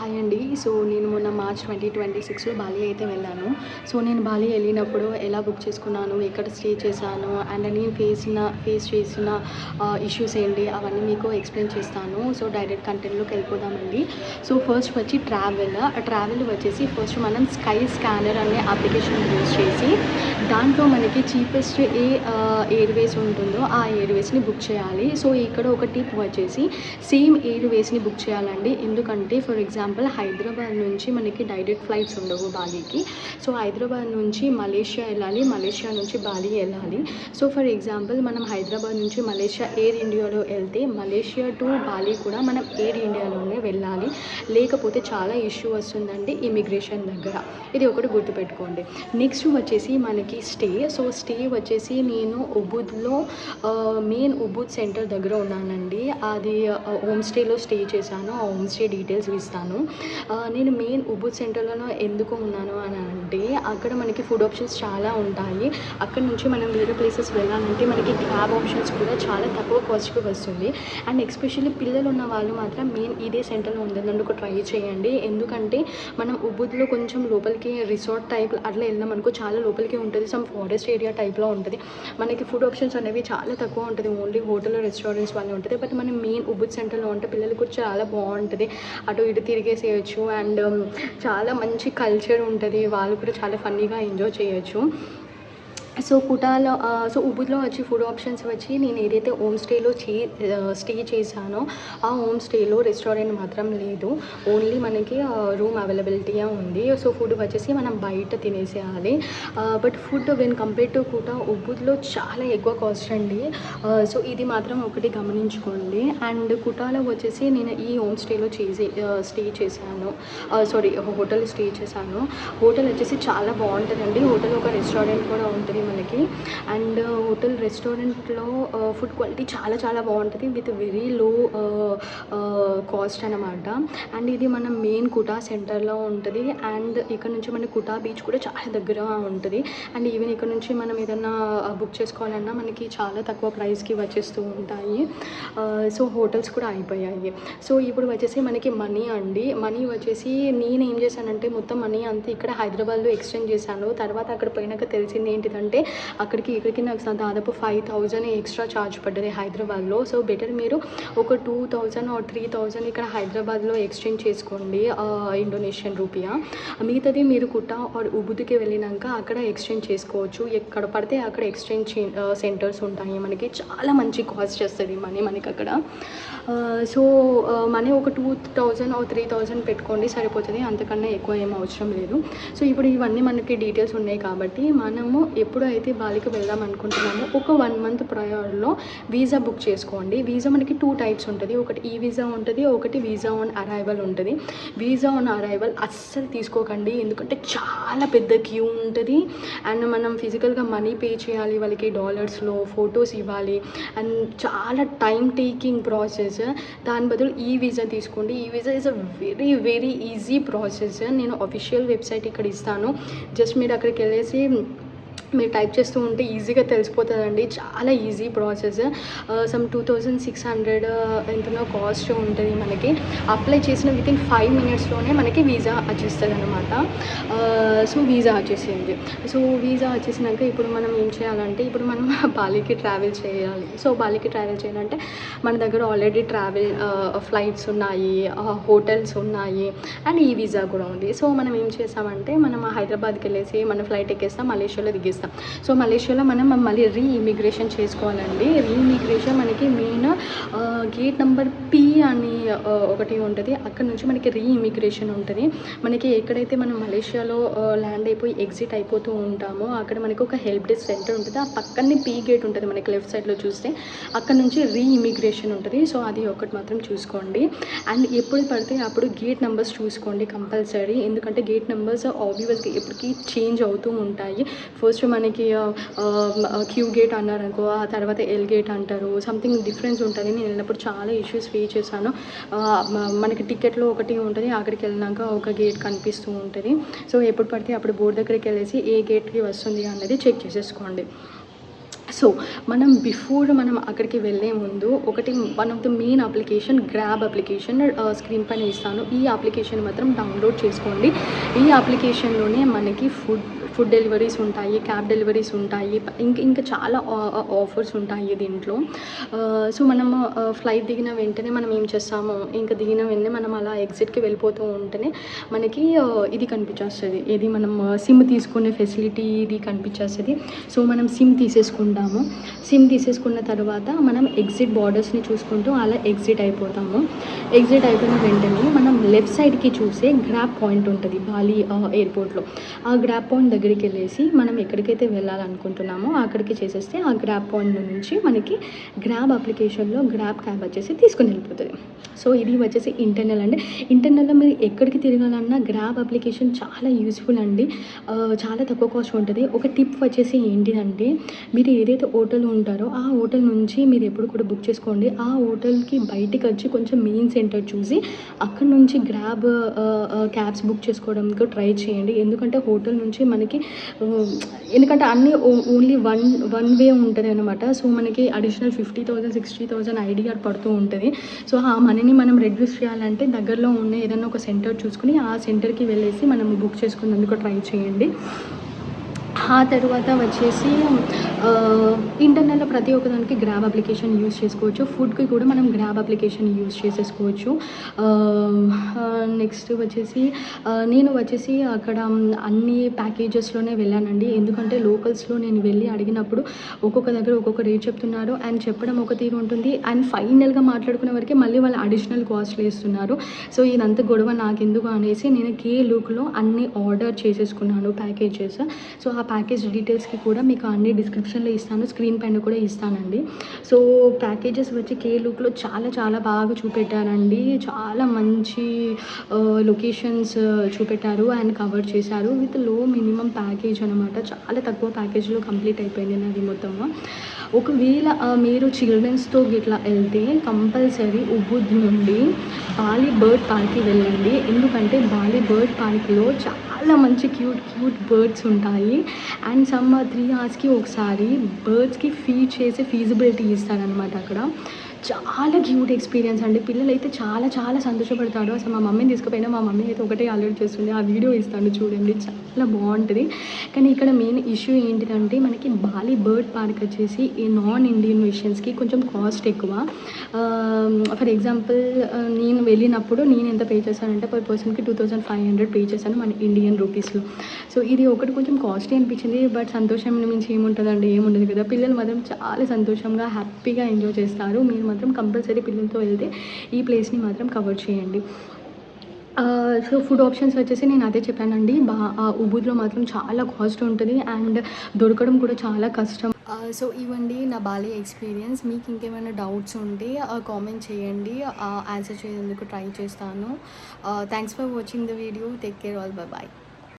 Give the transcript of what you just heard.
Hi అండి. So నేను మొన్న మార్చ్ 2026లో బాలి అయితే వెళ్ళాను. సో నేను బాలి వెళ్ళినప్పుడు ఎలా బుక్ చేసుకున్నాను, ఎక్కడ స్టే చేశాను అండ్ నేను ఫేస్ చేసిన ఇష్యూస్ ఏంటి అవన్నీ మీకు ఎక్స్ప్లెయిన్ చేస్తాను. సో డైరెక్ట్ కంటెంట్లోకి వెళ్ళిపోదామండి. సో ఫస్ట్ వచ్చి ట్రావెల్ వచ్చేసి ఫస్ట్ మనం స్కై స్కానర్ అనే అప్లికేషన్ యూజ్ చేసి దాంట్లో మనకి చీపెస్ట్ ఎయిర్వేస్ ఉంటుందో ఆ ఎయిర్వేస్ని బుక్ చేయాలి. సో ఇక్కడ ఒక టిప్ వచ్చేసి సేమ్ ఎయిర్వేస్ని బుక్ చేయాలండి. ఎందుకంటే ఫర్ ఎగ్జాంపుల్ హైదరాబాద్ నుంచి మనకి డైరెక్ట్ ఫ్లైట్స్ ఉండవు బాలీకి. సో హైదరాబాద్ నుంచి మలేషియా వెళ్ళాలి, మలేషియా నుంచి బాలి వెళ్ళాలి. సో ఫర్ ఎగ్జాంపుల్ మనం హైదరాబాద్ నుంచి మలేషియా ఎయిర్ ఇండియాలో వెళ్తే మలేషియా టు బాలి కూడా మనం ఎయిర్ ఇండియాలోనే వెళ్ళాలి. లేకపోతే చాలా ఇష్యూ వస్తుందండి ఇమిగ్రేషన్ దగ్గర. ఇది ఒకటి గుర్తుపెట్టుకోండి. నెక్స్ట్ వచ్చేసి మనకి సో స్టే వచ్చేసి నేను ఉబుద్లో మెయిన్ ఉబుద్ సెంటర్ దగ్గర ఉన్నానండి. అది హోమ్ స్టేలో స్టే చేశాను. ఆ హోమ్ స్టే డీటెయిల్స్ ఇస్తాను. నేను మెయిన్ ఉబుద్ సెంటర్లో ఎందుకు ఉన్నాను అని అంటే అక్కడ మనకి ఫుడ్ ఆప్షన్స్ చాలా ఉంటాయి. అక్కడ నుంచి మనం వేరే ప్లేసెస్ వెళ్ళాలంటే మనకి క్యాబ్ ఆప్షన్స్ కూడా చాలా తక్కువ కాస్ట్కి వస్తుంది. అండ్ ఎస్పెషల్లీ పిల్లలు ఉన్న వాళ్ళు మాత్రం మెయిన్ ఇదే సెంటర్లో ఉండేందుకు ట్రై చేయండి. ఎందుకంటే మనం ఉబుద్లో కొంచెం లోపలికి రిసార్ట్ టైప్ అట్లా వెళ్ళాం అనుకో చాలా లోపలికి ఉంటుంది. సమ్ ఫారెస్ట్ ఏరియా టైప్లో ఉంటుంది. మనకి ఫుడ్ ఆప్షన్స్ అనేవి చాలా తక్కువ ఉంటుంది. ఓన్లీ హోటల్ రెస్టారెంట్స్ వాళ్ళే ఉంటుంది. బట్ మనం మెయిన్ ఉబుద్ సెంటర్లో ఉంటే పిల్లలకు కూడా చాలా బాగుంటుంది. అటు ఇటు తిరిగేసేయచ్చు అండ్ చాలా మంచి కల్చర్ ఉంటుంది. వాళ్ళు కూడా చాలా ఫన్నీగా ఎంజాయ్ చేయొచ్చు. సో సో ఉబుద్లో వచ్చి ఫుడ్ ఆప్షన్స్ వచ్చి నేను ఏదైతే హోమ్ స్టేలో స్టే చేశానో ఆ హోమ్ స్టేలో రెస్టారెంట్ మాత్రం లేదు. ఓన్లీ మనకి రూమ్ అవైలబిలిటీగా ఉంది. సో ఫుడ్ వచ్చేసి మనం బయట తినేసేయాలి. But food when compare to Kuta ఉబుద్లో చాలా ఎక్కువ కాస్ట్ అండి. సో ఇది మాత్రం ఒకటి గమనించుకోండి. అండ్ కుటాలో వచ్చేసి నేను ఈ హోమ్ స్టేలో స్టే చేశాను. హోటల్ స్టే చేశాను. హోటల్ వచ్చేసి చాలా బాగుంటుందండి. హోటల్ ఒక రెస్టారెంట్ కూడా ఉంటుంది మనకి. అండ్ హోటల్ రెస్టారెంట్లో ఫుడ్ క్వాలిటీ చాలా చాలా బాగుంటుంది విత్ వెరీ లో కాస్ట్ అనమాట. అండ్ ఇది మన మెయిన్ కుటా సెంటర్లో ఉంటుంది. అండ్ ఇక్కడ నుంచి మన కుటా బీచ్ కూడా చాలా దగ్గర ఉంటుంది. అండ్ ఈవెన్ ఇక్కడ నుంచి మనం ఏదైనా బుక్ చేసుకోవాలన్నా మనకి చాలా తక్కువ ప్రైస్కి వచ్చేస్తూ ఉంటాయి. సో హోటల్స్ కూడా అయిపోయాయి. సో ఇప్పుడు వచ్చేసి మనకి మనీ వచ్చేసి నేను ఏం చేశానంటే మొత్తం మనీ అంతా ఇక్కడ హైదరాబాద్లో ఎక్స్చేంజ్ చేశాను. తర్వాత అక్కడ పోయినాక తెలిసింది ఏంటిదంటే అక్కడికి ఇక్కడికి నాకు దాదాపు 5,000 ఎక్స్ట్రా ఛార్జ్ పడ్డది హైదరాబాద్లో. సో బెటర్ మీరు ఒక 2,000 ఆర్ 3,000 ఇక్కడ హైదరాబాద్లో ఎక్స్చేంజ్ చేసుకోండి ఇండోనేషియన్ రూపియా. మిగతాది మీరు కుటా ఆర్ ఉబుద్కి వెళ్ళినాక అక్కడ ఎక్స్చేంజ్ చేసుకోవచ్చు. ఎక్కడ పడితే అక్కడ ఎక్స్చేంజ్ సెంటర్స్ ఉంటాయి. మనకి చాలా మంచి కాస్ట్ చేస్తుంది మనకి అక్కడ. సో మనీ ఒక 2,000 ఆర్ 3,000 పెట్టుకోండి సరిపోతుంది. అంతకన్నా ఎక్కువ ఏం అవసరం లేదు. సో ఇప్పుడు ఇవన్నీ మనకి డీటెయిల్స్ ఉన్నాయి కాబట్టి మనము ఎప్పుడైతే బాలికి వెళ్దాం అనుకుంటున్నామో ఒక 1 month ప్రయర్లో వీసా బుక్ చేసుకోండి. వీసా మనకి 2 types ఉంటుంది. ఒకటి ఈ వీసా ఉంటుంది, ఒకటి వీసా ఆన్ అరైవల్ ఉంటుంది. వీసా ఆన్ అరైవల్ అస్సలు తీసుకోకండి. ఎందుకంటే చాలా పెద్ద క్యూ ఉంటుంది. అండ్ మనం ఫిజికల్గా మనీ పే చేయాలి వాళ్ళకి డాలర్స్లో, ఫొటోస్ ఇవ్వాలి అండ్ చాలా టైం టేకింగ్ ప్రాసెస్. దాని బదులు ఈ వీసా తీసుకోండి. ఈ visa is a very very easy process. నేను అఫీషియల్ వెబ్సైట్ ఇక్కడ ఇస్తాను. జస్ట్ మీరు అక్కడికి వెళ్ళేసి మీరు టైప్ చేస్తూ ఉంటే ఈజీగా తెలిసిపోతుందండి. చాలా ఈజీ ప్రాసెస్. సమ్ 2,600 ఎంతనో కాస్ట్ ఉంటుంది మనకి. అప్లై చేసిన వితిన్ 5 minutesలోనే మనకి వీసా వచ్చేస్తుంది అనమాట. సో వీసా వచ్చేసింది. సో వీసా వచ్చేసినాక ఇప్పుడు మనం ఏం చేయాలంటే ఇప్పుడు మనం బాలికి ట్రావెల్ చేయాలి. సో బాలికి ట్రావెల్ చేయాలంటే మన దగ్గర ఆల్రెడీ ఫ్లైట్స్ ఉన్నాయి, హోటల్స్ ఉన్నాయి అండ్ ఈ వీసా కూడా ఉంది. సో మనం ఏం చేస్తామంటే మనం హైదరాబాద్కి వెళ్ళేసి మన ఫ్లైట్ ఎక్కేస్తాం, మలేషియాలో దిగేస్తాం. సో మలేషియాలో మనం మళ్ళీ రీఇమిగ్రేషన్ చేసుకోవాలండి. రీఇమిగ్రేషన్ మనకి మెయిన్ గేట్ నెంబర్ P అని ఒకటి ఉంటుంది. అక్కడ నుంచి మనకి రీఇమిగ్రేషన్ ఉంటుంది. మనకి ఎక్కడైతే మనం మలేషియాలో ల్యాండ్ అయిపోయి ఎగ్జిట్ అయిపోతూ ఉంటామో అక్కడ మనకి ఒక హెల్ప్ డెస్క్ సెంటర్ ఉంటుంది. ఆ పక్కనే P గేట్ ఉంటుంది మనకి లెఫ్ట్ సైడ్లో చూస్తే. అక్కడ నుంచి రీఇమిగ్రేషన్ ఉంటుంది. సో అది ఒకటి మాత్రం చూసుకోండి. అండ్ ఎప్పుడు పడితే అప్పుడు గేట్ నెంబర్స్ చూసుకోండి కంపల్సరీ. ఎందుకంటే గేట్ నెంబర్స్ ఆబ్వియస్గా ఎప్పటికీ చేంజ్ అవుతూ ఉంటాయి. ఫస్ట్ మనకి క్యూ గేట్ అన్నారు అనుకో, ఆ తర్వాత ఎల్ గేట్ అంటారు. సంథింగ్ డిఫరెన్స్ ఉంటుంది. నేను వెళ్ళినప్పుడు చాలా ఇష్యూస్ ఫేస్ చేశాను. మనకి టికెట్లో ఒకటి ఉంటుంది, అక్కడికి వెళ్ళినాక ఒక గేట్ కనిపిస్తూ ఉంటుంది. సో ఎప్పుడు పడితే అప్పుడు బోర్డు దగ్గరికి వెళ్ళేసి ఏ గేట్కి వస్తుంది అన్నది చెక్ చేసేసుకోండి. సో మనం అక్కడికి వెళ్ళే ముందు one of the main application grab application screen పైన ఇస్తాను. ఈ అప్లికేషన్ మాత్రం డౌన్లోడ్ చేసుకోండి. ఈ అప్లికేషన్లోనే మనకి ఫుడ్ డెలివరీస్ ఉంటాయి, క్యాబ్ డెలివరీస్ ఉంటాయి, ఇంకా చాలా ఆఫర్స్ ఉంటాయి దీంట్లో. సో మనము ఫ్లైట్ దిగిన వెంటనే మనం ఏం చేస్తాము, ఇంకా దిగిన వెంటనే మనం అలా ఎగ్జిట్కి వెళ్ళిపోతూ ఉంటేనే మనకి ఇది కనిపించేస్తుంది, ఇది మనం సిమ్ తీసుకునే ఫెసిలిటీ ఇది కనిపించేస్తుంది. సో మనం సిమ్ తీసేసుకున్న తర్వాత మనం ఎగ్జిట్ బార్డర్స్ని చూసుకుంటూ అలా ఎగ్జిట్ అయిపోతాము. ఎగ్జిట్ అయిపోయిన వెంటనే మనం లెఫ్ట్ సైడ్కి చూసే గ్రాబ్ పాయింట్ ఉంటుంది బాలి ఎయిర్పోర్ట్లో. ఆ గ్రాబ్ పాయింట్ దగ్గరికి వెళ్ళేసి మనం ఎక్కడికైతే వెళ్ళాలనుకుంటున్నామో అక్కడికి చేసేస్తే ఆ గ్రాబ్ పాయింట్ నుంచి మనకి గ్రాబ్ అప్లికేషన్లో గ్రాబ్ క్యాబ్ వచ్చేసి తీసుకుని వెళ్ళిపోతుంది. సో ఇది వచ్చేసి ఇంటర్నల్లో మీరు ఎక్కడికి తిరగాలన్నా గ్రాబ్ అప్లికేషన్ చాలా యూస్ఫుల్ అండి. చాలా తక్కువ కాస్ట్ ఉంటుంది. ఒక టిప్ వచ్చేసి ఏంటిదంటే, మీరు ఏదైతే హోటల్ ఉంటారో ఆ హోటల్ నుంచి మీరు ఎప్పుడు కూడా బుక్ చేసుకోండి. ఆ హోటల్కి బయటికి వచ్చి కొంచెం మెయిన్ సెంటర్ చూసి అక్కడ నుంచి గ్రాబ్ క్యాబ్స్ బుక్ చేసుకోవడానికి ట్రై చేయండి. ఎందుకంటే హోటల్ నుంచి మనకి ఎందుకంటే అన్నీ ఓన్లీ వన్ వే ఉంటుంది అనమాట. సో మనకి అడిషనల్ 50,000 60,000 ఐడియా పడుతూ ఉంటుంది. సో ఆ మనీని మనం రెడ్యూస్ చేయాలంటే దగ్గరలో ఉన్న ఏదైనా ఒక సెంటర్ చూసుకుని ఆ సెంటర్కి వెళ్ళేసి మనం బుక్ చేసుకునేందుకు ట్రై చేయండి. ఆ తర్వాత వచ్చేసి ఇంటర్నల్లో ప్రతి ఒక్కదానికి గ్రాబ్ అప్లికేషన్ యూజ్ చేసుకోవచ్చు. ఫుడ్కి కూడా మనం గ్రాబ్ అప్లికేషన్ యూజ్ చేసేసుకోవచ్చు. నెక్స్ట్ వచ్చేసి నేను వచ్చేసి అక్కడ అన్ని ప్యాకేజెస్లోనే వెళ్ళానండి. ఎందుకంటే లోకల్స్లో నేను వెళ్ళి అడిగినప్పుడు ఒక్కొక్క దగ్గర ఒక్కొక్క రేట్ చెప్తున్నారు అండ్ చెప్పడం ఒక తీరు ఉంటుంది అండ్ ఫైనల్గా మాట్లాడుకునే వరకే మళ్ళీ వాళ్ళు అడిషనల్ కాస్ట్లు వేస్తున్నారు. సో ఇదంతా గొడవ నాకెందుకు అనేసి నేను కేలుక్లో అన్ని ఆర్డర్ చేసేసుకున్నాను ప్యాకేజెస్. సో ఆ ప్యాకేజ్ డీటెయిల్స్కి కూడా మీకు అన్ని డిస్క్రిప్షన్లో ఇస్తాను, స్క్రీన్ పైన కూడా ఇస్తానండి. సో ప్యాకేజెస్ వచ్చి కేలుక్లో చాలా బాగా చూపెట్టారండి. చాలా మంచి లొకేషన్స్ చూపెట్టారు అండ్ కవర్ చేశారు విత్ లో మినిమం ప్యాకేజ్ అనమాట. చాలా తక్కువ ప్యాకేజ్లో కంప్లీట్ అయిపోయింది నాది మొత్తము. ఒకవేళ మీరు చిల్డ్రన్స్తో ఇట్లా వెళ్తే కంపల్సరీ ఉబుద్ నుండి బాలి బర్డ్ పార్క్కి వెళ్ళండి. ఎందుకంటే బాలి బర్డ్ పార్క్లో చాలా మంచి క్యూట్ బర్డ్స్ ఉంటాయి అండ్ సమ్ 3 hours ఒకసారి బర్డ్స్కి ఫీడ్ చేసే ఫీజిబిలిటీ ఇస్తారనమాట అక్కడ. చాలా క్యూట్ ఎక్స్పీరియన్స్ అండి. పిల్లలు అయితే చాలా సంతోషపడతారు. అసలు మా మమ్మీని తీసుకుపోయినా మా మమ్మీ అయితే ఒకటే అలర్ట్ చేస్తుంది. ఆ వీడియో ఇస్తాను చూడండి, చాలా బాగుంటుంది. కానీ ఇక్కడ మెయిన్ ఇష్యూ ఏంటిదంటే మనకి బాలి బర్డ్ పార్క్ వచ్చేసి ఈ నాన్ ఇండియన్ మిషన్స్కి కొంచెం కాస్ట్ ఎక్కువ. ఫర్ ఎగ్జాంపుల్ నేను వెళ్ళినప్పుడు నేను ఎంత పే చేశానంటే పర్ పర్సన్కి 2,500 పే చేశాను మన ఇండియన్ రూపీస్లో. సో ఇది ఒకటి కొంచెం కాస్ట్లీ అనిపించింది. బట్ సంతోషం మించి ఏముంటుందండి, ఏముండదు కదా. పిల్లలు మాత్రం చాలా సంతోషంగా హ్యాపీగా ఎంజాయ్ చేస్తారు. మీరు మాత్రం కంపల్సరీ పిల్లలతో వెళ్తే ఈ ప్లేస్ని మాత్రం కవర్ చేయండి. సో ఫుడ్ ఆప్షన్స్ వచ్చేసి నేను అదే చెప్పానండి. ఉబుద్లో మాత్రం చాలా కాస్ట్ ఉంటుంది అండ్ దొరకడం కూడా చాలా కష్టం. సో ఇవ్వండి నా బాలి ఎక్స్పీరియన్స్. మీకు ఇంకేమైనా డౌట్స్ ఉంటే కామెంట్ చేయండి, ఆన్సర్ చేసేందుకు ట్రై చేస్తాను. Thanks for watching the video. Take care, all by.